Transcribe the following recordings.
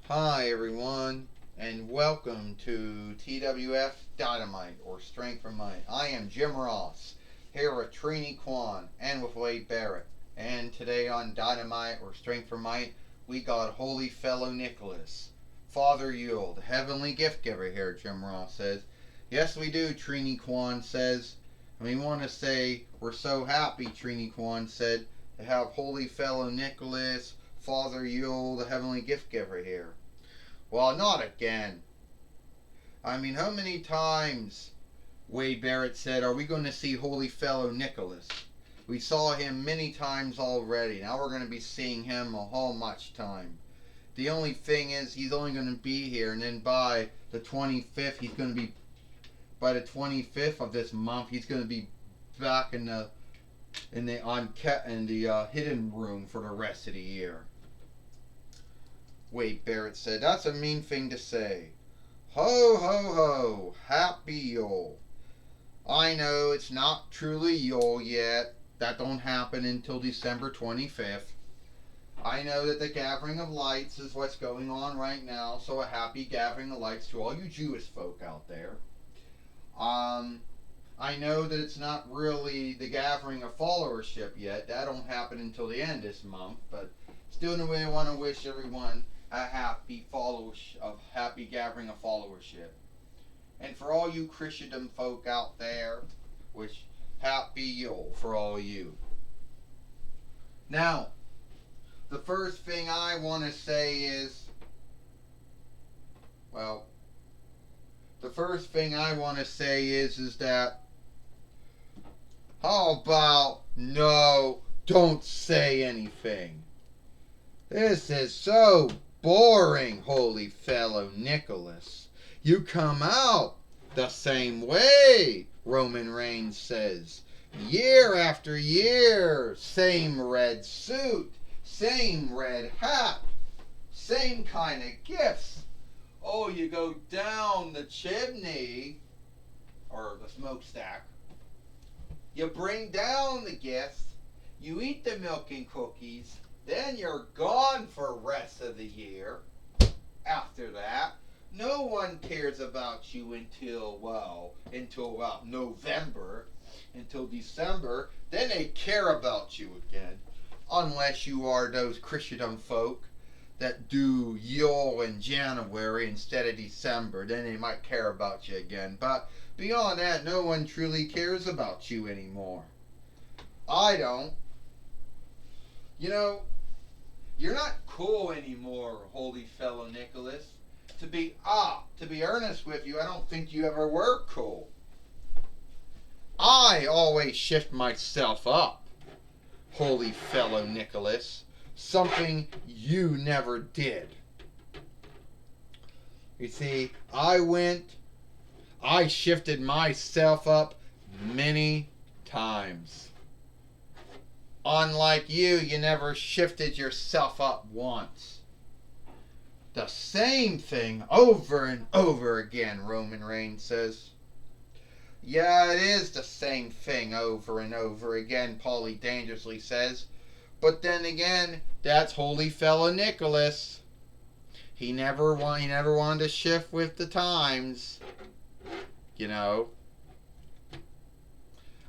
Hi everyone, and welcome to TWF Dynamite, or Strength from Might. I am Jim Ross, here with Trini Kwan and with Wade Barrett. And today on Dynamite, or Strength from Might, we got Holy Fellow Nicholas, Father Yule, the heavenly gift giver here, Jim Ross says. Yes, we do, Trini Kwan says. And we want to say we're so happy, Trini Kwan said, to have Holy Fellow Nicholas, Father Yule, the heavenly gift giver here. Well, not again. I mean, how many times, Wade Barrett said, are we going to see Holy Fellow Nicholas? We saw him many times already. Now we're going to be seeing him a whole much time. The only thing is, he's only going to be here, and then by the 25th, by the 25th of this month, he's going to be back in the hidden room for the rest of the year. Wade Barrett said, that's a mean thing to say. Ho, ho, ho, happy Yule. I know it's not truly Yule yet. That don't happen until December 25th. I know that the gathering of lights is what's going on right now, so a happy gathering of lights to all you Jewish folk out there. I know that it's not really the gathering of followership yet. That don't happen until the end of this month, but still, in a way, I want to wish everyone a happy gathering of followership. And for all you Christendom folk out there, wish happy Yule for all you. Now, the first thing I want to say is, that, how about no, don't say anything. This is so boring, Holy Fellow Nicholas. You come out the same way, Roman Reigns says. Year after year, same red suit, same red hat, same kind of gifts. Oh, you go down the chimney, or the smokestack. You bring down the gifts, you eat the milk and cookies, then you're gone for the rest of the year. After that, no one cares about you until about November, until December. Then they care about you again. Unless you are those Christendom folk that do Yule in January instead of December. Then they might care about you again. But beyond that, no one truly cares about you anymore. I don't. You know, you're not cool anymore, Holy Fellow Nicholas. To be earnest with you, I don't think you ever were cool. I always shift myself up, Holy Fellow Nicholas. Something you never did. You see, I shifted myself up many times. Unlike you, you never shifted yourself up once. The same thing over and over again, Roman Reigns says. Yeah, it is the same thing over and over again, Paulie dangerously says. But then again, that's Holy Fellow Nicholas. He never wanted to shift with the times. You know.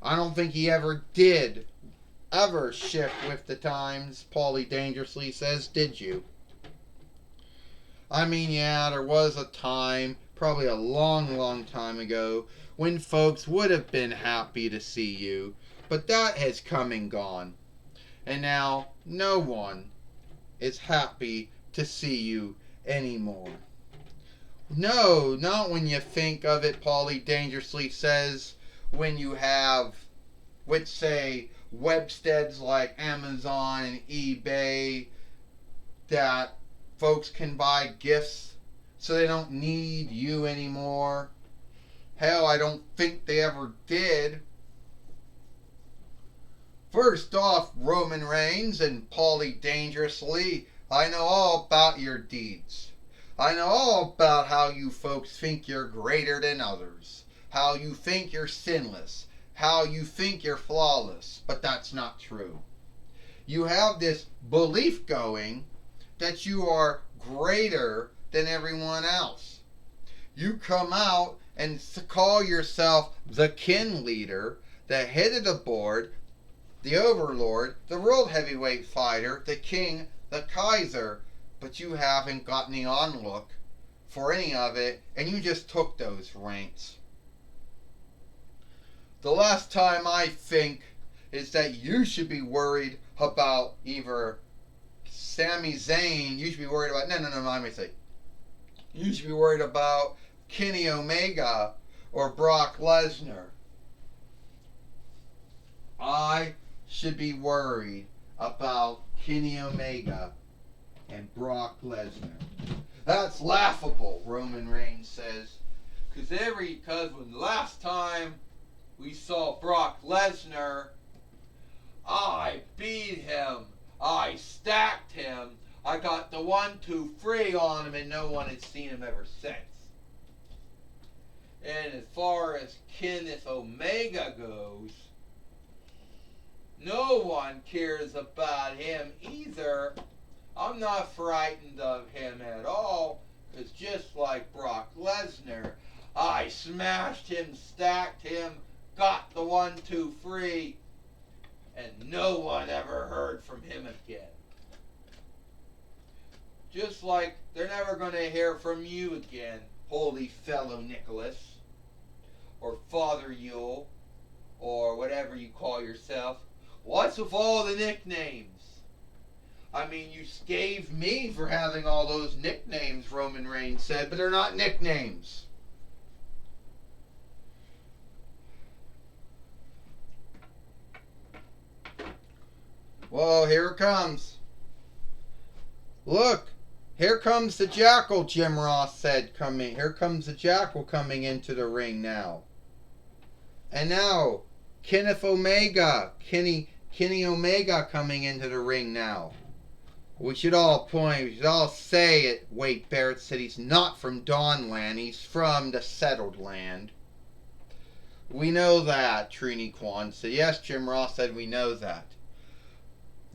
I don't think he ever did shift with the times, Paulie dangerously says, did you? I mean, yeah, there was a time, probably a long, long time ago, when folks would have been happy to see you, but that has come and gone. And now, no one is happy to see you anymore. No, not when you think of it, Paulie dangerously says, when you have, let's say, websteads like Amazon and eBay that folks can buy gifts so they don't need you anymore. Hell, I don't think they ever did. First off, Roman Reigns and Paulie dangerously, I know all about your deeds. I know all about how you folks think you're greater than others, how you think you're sinless, how you think you're flawless, but that's not true. You have this belief going that you are greater than everyone else. You come out and call yourself the kin leader, the head of the board, the overlord, the world heavyweight fighter, the king, the Kaiser, but you haven't got any onlook for any of it, and you just took those ranks. The last time I think is that you should be worried about either Sami Zayn. You should be worried about let me say. You should be worried about Kenny Omega or Brock Lesnar. I should be worried about Kenny Omega and Brock Lesnar. That's laughable, Roman Reigns says. Because when the last time we saw Brock Lesnar, I beat him. I stacked him. I got the 1-2-3 on him, and no one had seen him ever since. And as far as Kenneth Omega goes, no one cares about him either. I'm not frightened of him at all, because just like Brock Lesnar, I smashed him, stacked him, got the 1-2-3, and no one ever heard from him again. Just like they're never going to hear from you again, holy fellow Nicholas, or Father Yule, or whatever you call yourself. What's with all the nicknames? I mean, you gave me for having all those nicknames, Roman Reigns said, but they're not nicknames. Whoa, here it comes. Look, here comes the Jackal, Jim Ross said, coming. Here comes the Jackal coming into the ring now. And now, Kenneth Omega, Kenny Omega coming into the ring now. We should all say it. Wade Barrett said he's not from Dawnland, he's from the settled land. We know that, Trini Kwan said. Yes, Jim Ross said we know that.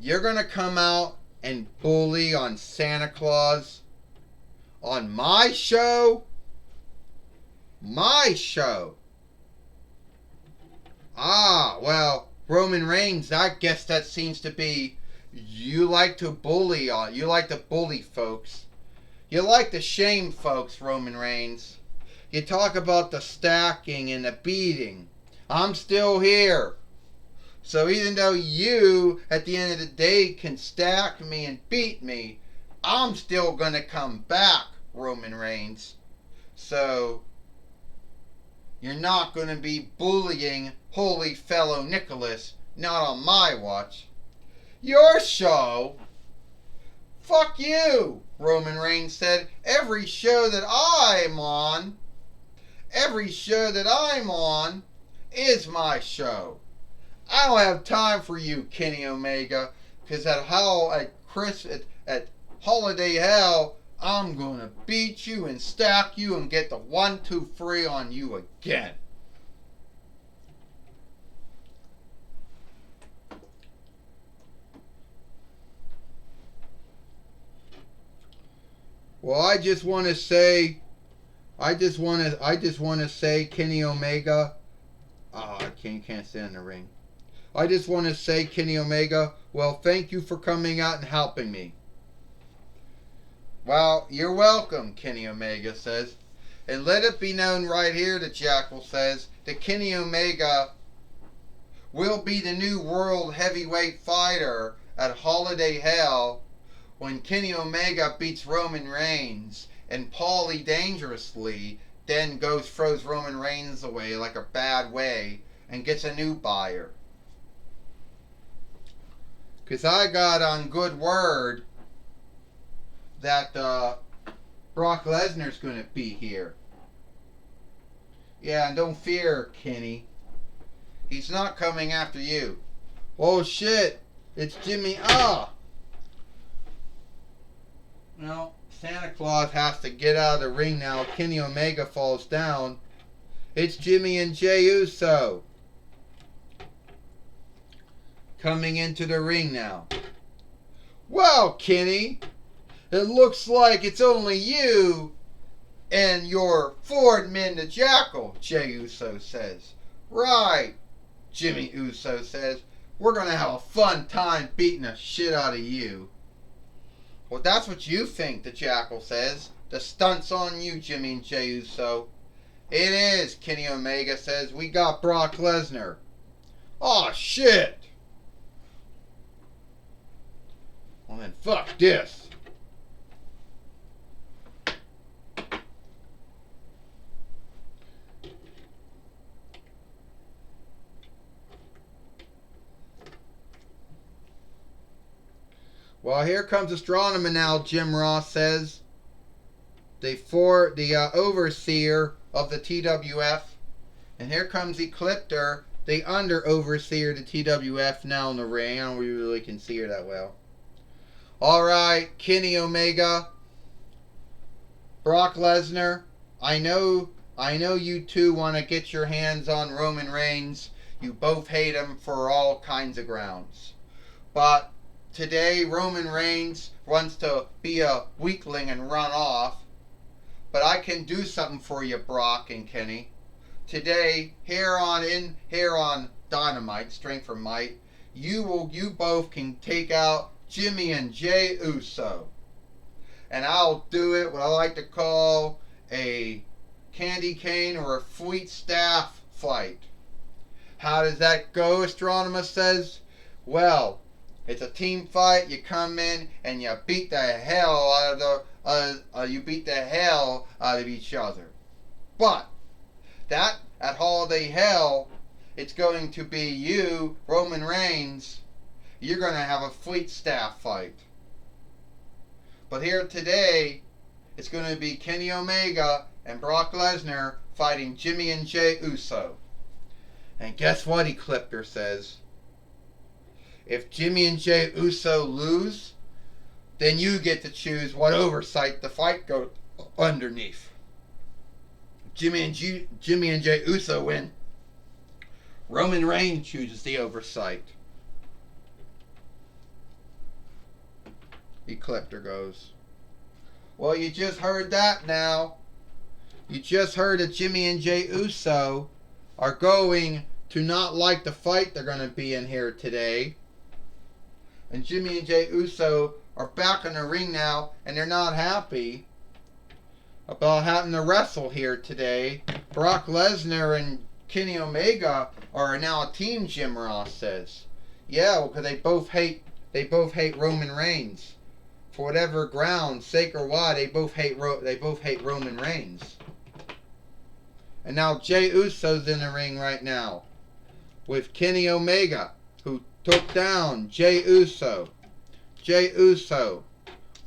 You're going to come out and bully on Santa Claus on my show? My show. Ah, well, Roman Reigns, I guess that seems to be you like to bully folks. You like to shame folks, Roman Reigns. You talk about the stacking and the beating. I'm still here. So even though you, at the end of the day, can stack me and beat me, I'm still going to come back, Roman Reigns. So you're not going to be bullying holy fellow Nicholas, not on my watch. Your show? Fuck you, Roman Reigns said. Every show that I'm on is my show. I don't have time for you, Kenny Omega, because at Holiday Hell, I'm going to beat you and stack you and get the 1-2-3 on you again. Well, I just want to say, Kenny Omega. I can't stand in the ring. I just want to say, Kenny Omega, well, thank you for coming out and helping me. Well, you're welcome, Kenny Omega says. And let it be known right here, the Jackal says, that Kenny Omega will be the new world heavyweight fighter at Holiday Hell when Kenny Omega beats Roman Reigns and Paulie dangerously then throws Roman Reigns away like a bad way and gets a new buyer. Because I got on good word that Brock Lesnar's going to be here. Yeah, and don't fear, Kenny. He's not coming after you. Oh, shit. It's Jimmy. Well, Santa Claus has to get out of the ring now. Kenny Omega falls down. It's Jimmy and Jey Uso coming into the ring now. Well, Kenny, It looks like it's only you and your Fordman the Jackal, Jey Uso says. Right, Jimmy Uso says. We're going to have a fun time beating the shit out of you. Well, that's what you think, the Jackal says. The stunt's on you, Jimmy and Jey Uso. It is, Kenny Omega says. We got Brock Lesnar. Aw, shit. Well, then fuck this. Well, here comes Astronomer now, Jim Ross says. The overseer of the TWF. And here comes Ecliptor, the under-overseer of the TWF now in the ring. I don't really can see her that well. Alright, Kenny Omega. Brock Lesnar. I know you two want to get your hands on Roman Reigns. You both hate him for all kinds of grounds. But today, Roman Reigns wants to be a weakling and run off. But I can do something for you, Brock and Kenny. Today, here on Dynamite, Strength for Might, you both can take out Jimmy and Jey Uso. And I'll do it what I like to call a candy cane or a fleet staff fight. How does that go, Astronomer says? Well, it's a team fight. You come in and you beat the hell out of each other. But that at Holiday Hell, it's going to be you, Roman Reigns. You're going to have a fleet staff fight. But here today, it's going to be Kenny Omega and Brock Lesnar fighting Jimmy and Jey Uso. And guess what, Ecliptor says? If Jimmy and Jey Uso lose, then you get to choose what oversight the fight goes underneath. Jimmy and Jey Uso win. Roman Reigns chooses the oversight. Ecliptor goes. Well, you just heard that now. You just heard that Jimmy and Jey Uso are going to not like the fight they're going to be in here today. And Jimmy and Jey Uso are back in the ring now, and they're not happy about having to wrestle here today. Brock Lesnar and Kenny Omega are now a team, Jim Ross says. Yeah, well, because they both hate Roman Reigns. For whatever ground, sake or why, they both hate Roman Reigns. And now Jey Uso's in the ring right now with Kenny Omega, who took down Jey Uso. Jey Uso.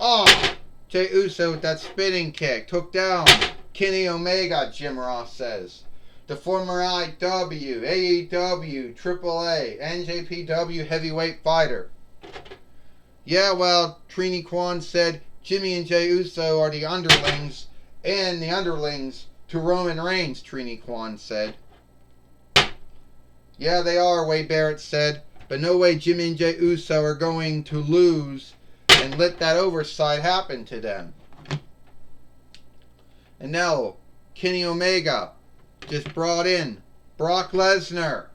Oh! Jey Uso with that spinning kick took down Kenny Omega, Jim Ross says. The former IW, AEW, AAA, NJPW heavyweight fighter. Yeah, well, Trini Kwan said Jimmy and Jey Uso are the underlings, and the underlings to Roman Reigns, Trini Kwan said. Yeah, they are, Wade Barrett said. But no way Jimmy and Jey Uso are going to lose and let that oversight happen to them. And now, Kenny Omega just brought in Brock Lesnar.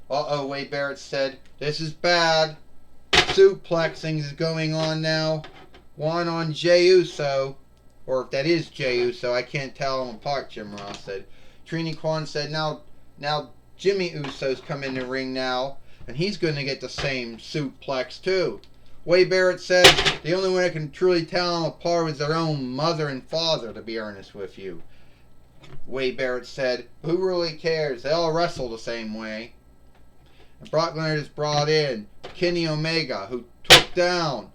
Uh-oh, Wade Barrett said. This is bad. Suplexing is going on now. One on Jey Uso. Or if that is Jey Uso, I can't tell them apart, Jim Ross said. Trini Kwan said, now Jimmy Uso's come in the ring now. And he's going to get the same suplex too. Wade Barrett says the only one that can truly tell them apart is their own mother and father, to be honest with you. Wade Barrett said, who really cares? They all wrestle the same way. And Brock Lesnar has brought in Kenny Omega, who took down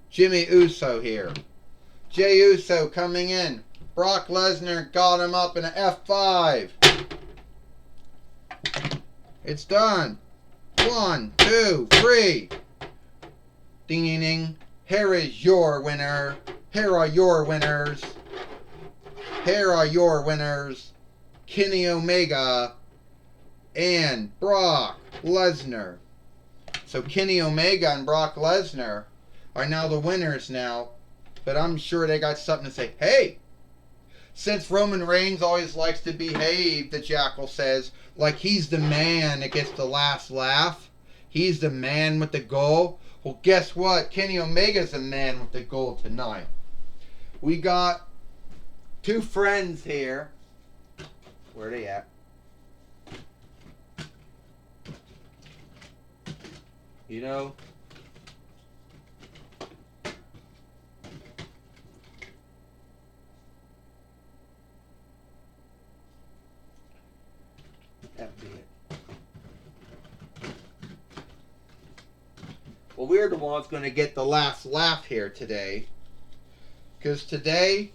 Jimmy Uso here. Jey Uso coming in. Brock Lesnar got him up in an F5. It's done. 1, 2, 3. Ding ding ding. Here is your winner. Here are your winners. Here are your winners. Kenny Omega and Brock Lesnar. So Kenny Omega and Brock Lesnar are now the winners now but I'm sure they got something to say. Hey, since Roman Reigns always likes to behave, the Jackal says, like he's the man that gets the last laugh. He's the man with the goal. Well, guess what? Kenny Omega's the man with the goal tonight. We got two friends here. Where are they at? You know, that'd be it. Well, we're the ones going to get the last laugh here today. Because today,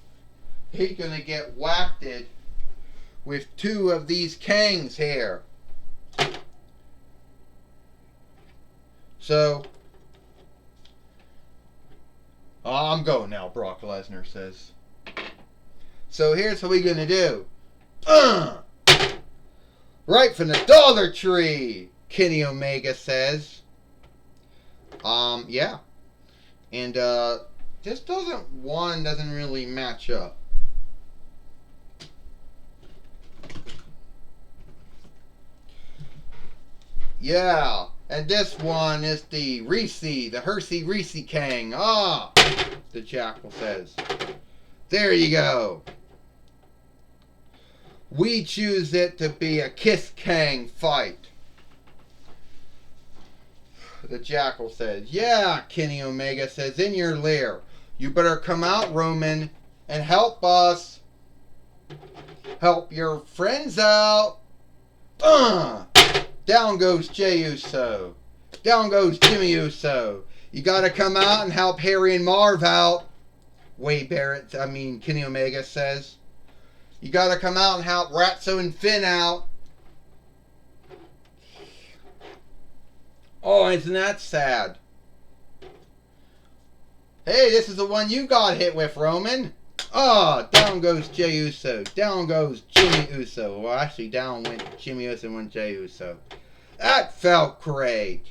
he's going to get whacked with two of these Kangs here. So, I'm going now, Brock Lesnar says. So here's what we're going to do. Right from the Dollar Tree, Kenny Omega says. Yeah. And, this doesn't really match up. Yeah. And this one is the Hershey Reese Kang. The Jackal says. There you go. We choose it to be a Kiss Kang fight. The Jackal says, yeah, Kenny Omega says, in your lair. You better come out, Roman, and help us. Help your friends out. Down goes Jey Uso. Down goes Jimmy Uso. You gotta come out and help Harry and Marv out. Kenny Omega says. You gotta come out and help Ratso and Finn out. Oh, isn't that sad? Hey, this is the one you got hit with, Roman. Down goes Jey Uso. Down goes Jimmy Uso. Well, actually, down went Jimmy Uso and went Jey Uso. That felt great.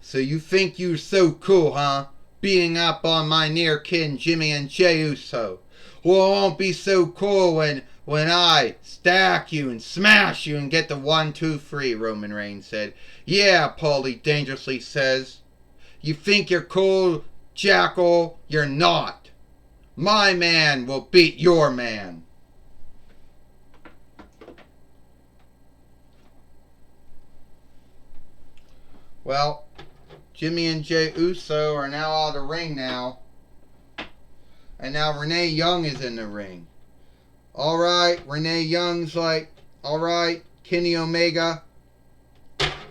So you think you're so cool, huh? Beating up on my near kin Jimmy and Jey Uso. Well, it won't be so cool when I stack you and smash you and get the 1, 2, 3, Roman Reigns said. Yeah, Paulie dangerously says. You think you're cool, Jackal? You're not. My man will beat your man. Well, Jimmy and Jey Uso are now out of the ring now. And now Renee Young is in the ring. Alright, Renee Young's like, alright, Kenny Omega,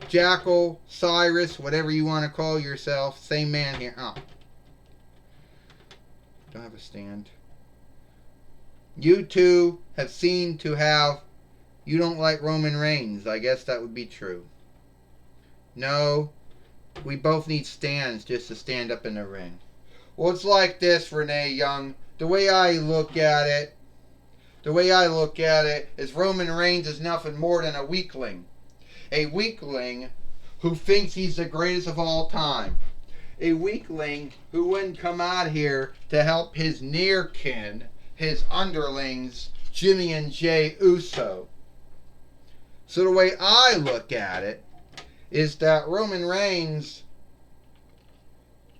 Jackal, Cyrus, whatever you want to call yourself. Same man here. Don't have a stand. You two have seemed to have, you don't like Roman Reigns. I guess that would be true. No. We both need stands just to stand up in the ring. Well, it's like this, Renee Young. The way I look at it is Roman Reigns is nothing more than a weakling. A weakling who thinks he's the greatest of all time. A weakling who wouldn't come out here to help his near kin, his underlings, Jimmy and Jey Uso. So the way I look at it is that Roman Reigns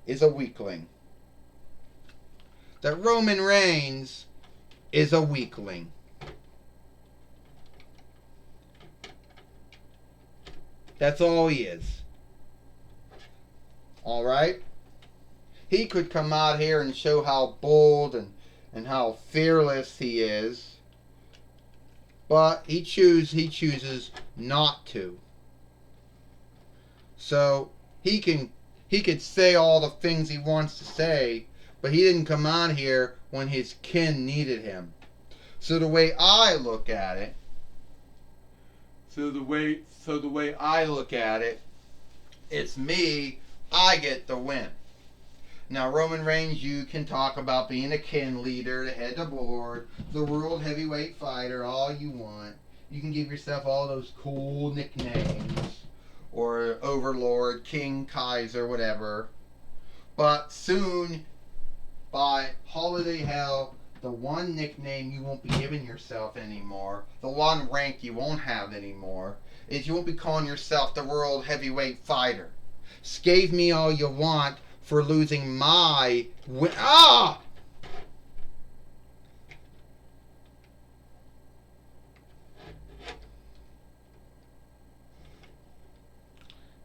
is a weakling. That Roman Reigns is a weakling. That's all he is. Alright? He could come out here and show how bold and how fearless he is. But he chooses not to. So he could say all the things he wants to say, but he didn't come out here when his kin needed him. So the way I look at it, it's me, I get the win. Now, Roman Reigns, you can talk about being a kin leader, the head of board, the world heavyweight fighter, all you want. You can give yourself all those cool nicknames, or Overlord, King, Kaiser, whatever. But soon, by holiday hell, the one nickname you won't be giving yourself anymore, the one rank you won't have anymore, is you won't be calling yourself the world heavyweight fighter. Scathe me all you want for losing my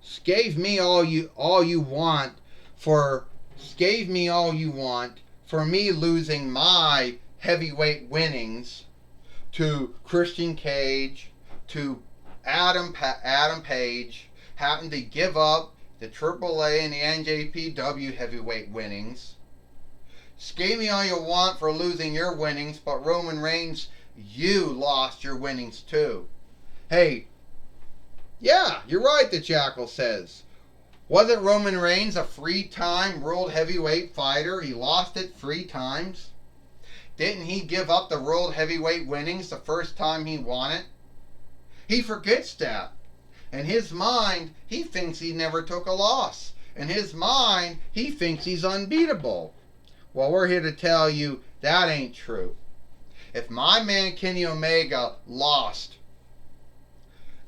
Scathe me all you want for scathe me all you want for me losing my heavyweight winnings to Christian Cage, to Adam Page, having to give up the AAA and the NJPW heavyweight winnings. Scathe me all you want for losing your winnings, but Roman Reigns, you lost your winnings too. Hey, yeah, you're right, the Jackal says. Wasn't Roman Reigns a 3-time world heavyweight fighter? He lost it 3 times. Didn't he give up the world heavyweight winnings the first time he won it? He forgets that. In his mind, he thinks he never took a loss. In his mind, he thinks he's unbeatable. Well, we're here to tell you that ain't true. If my man Kenny Omega lost,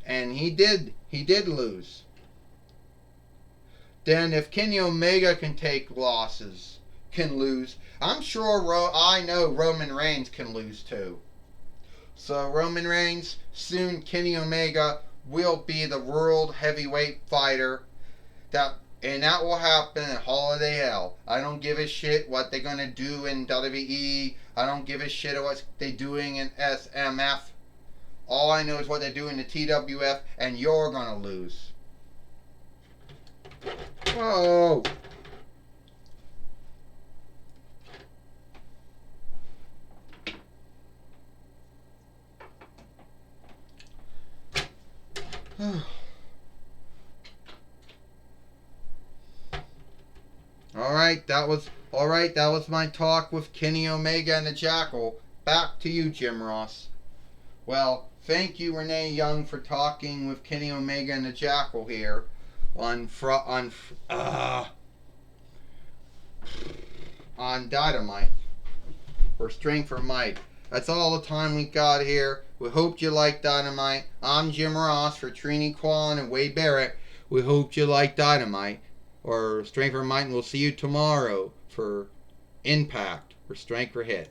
and he did lose, then if Kenny Omega can take losses, can lose, I'm sure I know Roman Reigns can lose too. So Roman Reigns, soon Kenny Omega will be the world heavyweight fighter, and that will happen at Holiday Hell. I don't give a shit what they're gonna do in WWE. I don't give a shit what they're doing in SMF. All I know is what they're doing in the TWF, and you're gonna lose. Whoa! That was my talk with Kenny Omega and the Jackal. Back to you, Jim Ross. Well, thank you, Renee Young, for talking with Kenny Omega and the Jackal here on Dynamite, or Strength for Might. That's all the time we got here. We hope you like Dynamite. I'm Jim Ross for Trini Kwan and Wade Barrett. We hope you like Dynamite, or Strength for Might, and we'll see you tomorrow for Impact, or Strength for Hit.